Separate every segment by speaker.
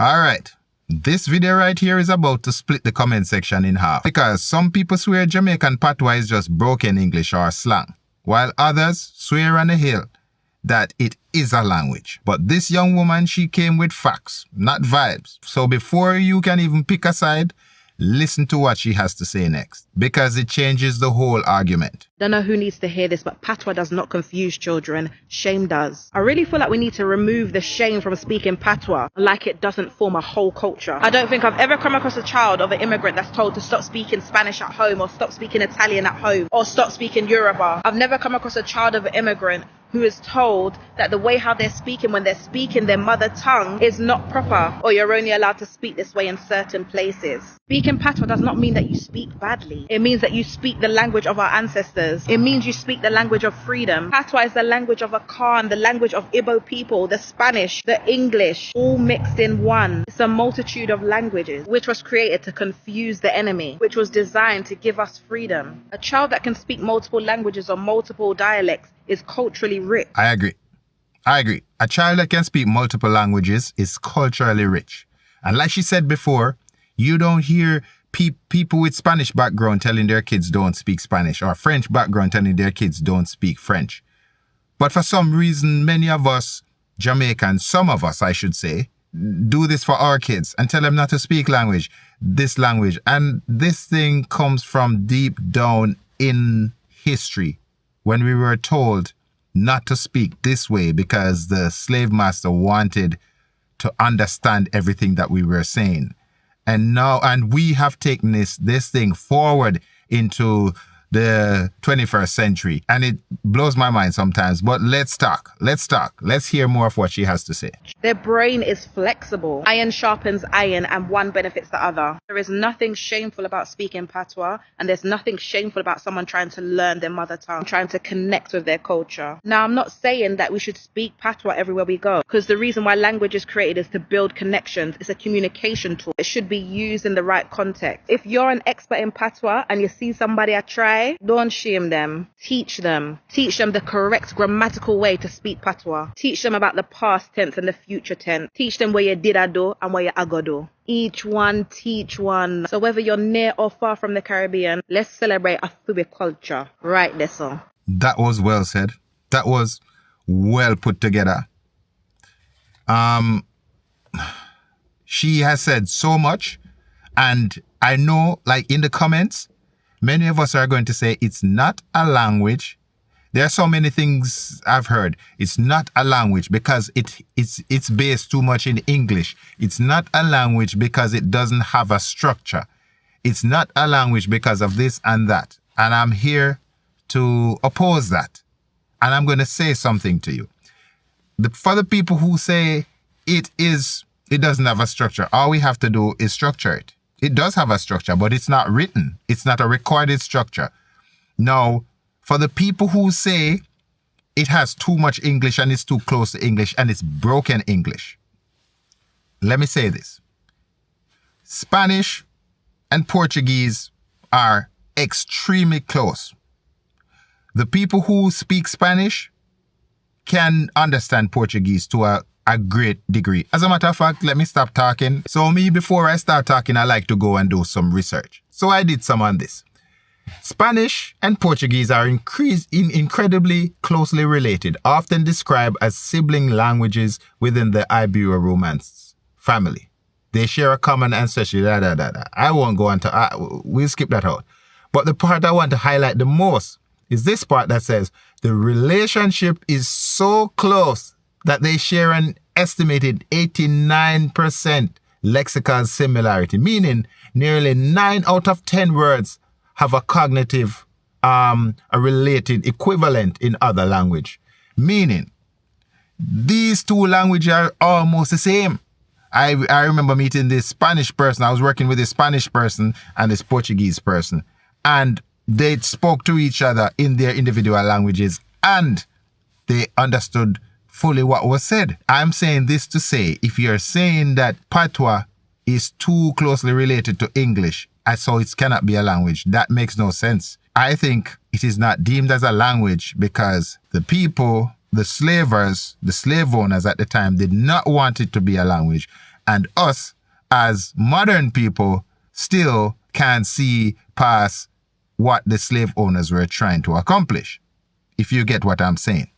Speaker 1: Alright, this video right here is about to split the comment section in half because some people swear Jamaican Patois is just broken English or slang, while others swear on the hill that it is a language. But this young woman, she came with facts, not vibes. So before you can even pick a side, listen to what she has to say next, because it changes the whole argument.
Speaker 2: Don't know who needs to hear this, but patois does not confuse children. Shame does. I really feel like we need to remove the shame from speaking patois, like it doesn't form a whole culture. I don't think I've ever come across a child of an immigrant that's told to stop speaking Spanish at home, or stop speaking Italian at home, or stop speaking Yoruba. I've never come across a child of an immigrant who is told that the way how they're speaking when they're speaking their mother tongue is not proper, or you're only allowed to speak this way in certain places. Speaking patois does not mean that you speak badly. It means that you speak the language of our ancestors. It means you speak the language of freedom. Patois is the language of Akan, the language of Igbo people, the Spanish, the English, all mixed in one. It's a multitude of languages which was created to confuse the enemy, which was designed to give us freedom. A child that can speak multiple languages or multiple dialects is culturally rich.
Speaker 1: I agree. A child that can speak multiple languages is culturally rich. And like she said before, you don't hear people with Spanish background telling their kids don't speak Spanish, or French background telling their kids don't speak French. But for some reason, many of us Jamaicans, some of us I should say, do this for our kids and tell them not to speak this language. And this thing comes from deep down in history, when we were told not to speak this way because the slave master wanted to understand everything that we were saying. And we have taken this thing forward into the 21st century. And it blows my mind sometimes. But let's talk. Let's hear more of what she has to say.
Speaker 2: Their brain is flexible. Iron sharpens iron, and one benefits the other. There is nothing shameful about speaking patois, and there's nothing shameful about someone trying to learn their mother tongue, trying to connect with their culture. Now, I'm not saying that we should speak patois everywhere we go, because the reason why language is created is to build connections. It's a communication tool. It should be used in the right context. If you're an expert in patois and you see somebody try, don't shame them. Teach them. Teach them the correct grammatical way to speak patois. Teach them about the past tense and the future tense. Teach them where you did a do and where you a go do. Each one teach one. So whether you're near or far from the Caribbean, let's celebrate a Fubi culture. Right there, so.
Speaker 1: That was well said. That was well put together. She has said so much, and I know, like in the comments, many of us are going to say it's not a language. There are so many things I've heard. It's not a language because it's based too much in English. It's not a language because it doesn't have a structure. It's not a language because of this and that. And I'm here to oppose that. And I'm going to say something to you. For the people who say it doesn't have a structure, all we have to do is structure it. It does have a structure, but it's not written. It's not a recorded structure. Now, for the people who say it has too much English and it's too close to English and it's broken English, let me say this. Spanish and Portuguese are extremely close. The people who speak Spanish can understand Portuguese to a great degree. As a matter of fact, let me stop talking. So before I start talking, I like to go and do some research. So I did some on this. Spanish and Portuguese are incredibly closely related, often described as sibling languages within the Ibero-Romance family. They share a common ancestry, I won't go into, we'll skip that out. But the part I want to highlight the most is this part that says the relationship is so close that they share an estimated 89% lexical similarity, meaning nearly 9 out of 10 words have a cognitive, a related equivalent in other language. Meaning, these two languages are almost the same. I remember meeting this Spanish person. I was working with this Spanish person and this Portuguese person, and they spoke to each other in their individual languages, and they understood fully what was said. I'm saying this to say, if you're saying that patois is too closely related to English, so it cannot be a language, that makes no sense. I think it is not deemed as a language because the people, the slavers, the slave owners at the time did not want it to be a language. And us, as modern people, still can't see past what the slave owners were trying to accomplish, if you get what I'm saying.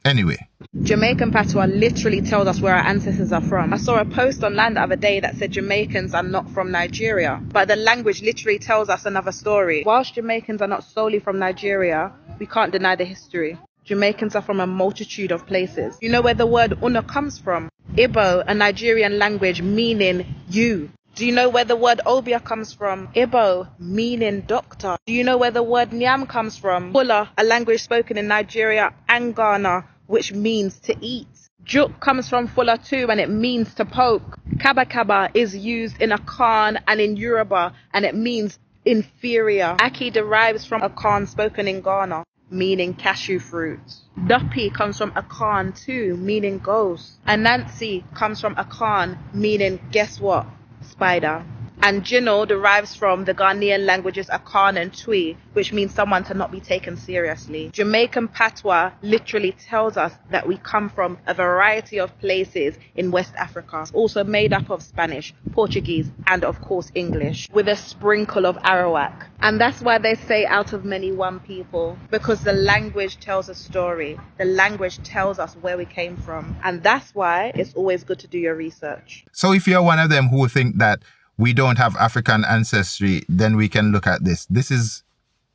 Speaker 1: Anyway.
Speaker 2: Jamaican Patois literally tells us where our ancestors are from. I saw a post online the other day that said Jamaicans are not from Nigeria, but the language literally tells us another story. Whilst Jamaicans are not solely from Nigeria, we can't deny the history. Jamaicans are from a multitude of places. You know where the word una comes from? Igbo, a Nigerian language meaning you. Do you know where the word obia comes from? Igbo, meaning doctor. Do you know where the word nyam comes from? Fula, a language spoken in Nigeria and Ghana, which means to eat. Juk comes from Fula too, and it means to poke. Kaba kaba is used in Akan and in Yoruba, and it means inferior. Aki derives from Akan spoken in Ghana, meaning cashew fruit. Duppy comes from Akan too, meaning ghost. Anansi comes from Akan, meaning guess what? Spider. And Jino derives from the Ghanaian languages Akan and Twi, which means someone to not be taken seriously. Jamaican Patois literally tells us that we come from a variety of places in West Africa. It's also made up of Spanish, Portuguese, and of course English, with a sprinkle of Arawak. And that's why they say out of many one people, because the language tells a story. The language tells us where we came from. And that's why it's always good to do your research.
Speaker 1: So if you're one of them who think that we don't have African ancestry, then we can look at this. This is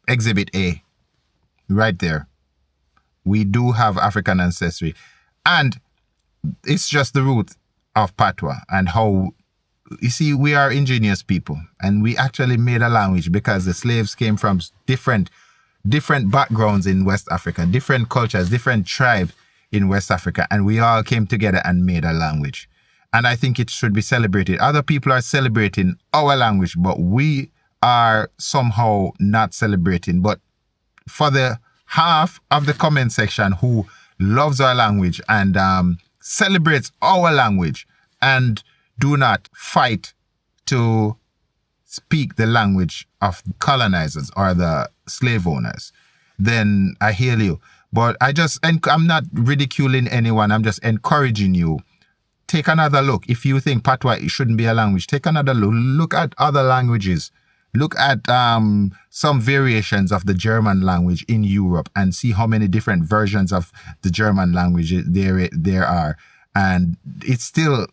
Speaker 1: Exhibit A, right there. We do have African ancestry. And it's just the root of Patois and how, you see, we are ingenious people. And we actually made a language because the slaves came from different backgrounds in West Africa, different cultures, different tribes in West Africa. And we all came together and made a language. And I think it should be celebrated. Other people are celebrating our language, but we are somehow not celebrating. But for the half of the comment section who loves our language and celebrates our language and do not fight to speak the language of colonizers or the slave owners, then I hear you. But I'm not ridiculing anyone. I'm just encouraging you. Take another look. If you think Patois shouldn't be a language, take another look. Look at other languages. Look at some variations of the German language in Europe and see how many different versions of the German language there are. And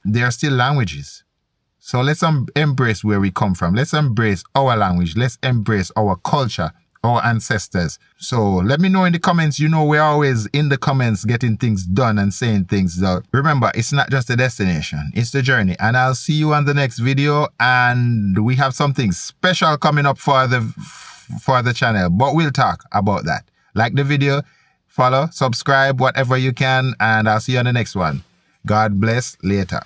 Speaker 1: they are still languages. So let's embrace where we come from. Let's embrace our language. Let's embrace our culture, our ancestors. So let me know in the comments. You know, we're always in the comments getting things done and saying things. So remember, it's not just a destination, it's the journey. And I'll see you on the next video. And we have something special coming up for the channel, but we'll talk about that. Like the video, follow, subscribe, whatever you can, and I'll see you on the next one. God bless. Later.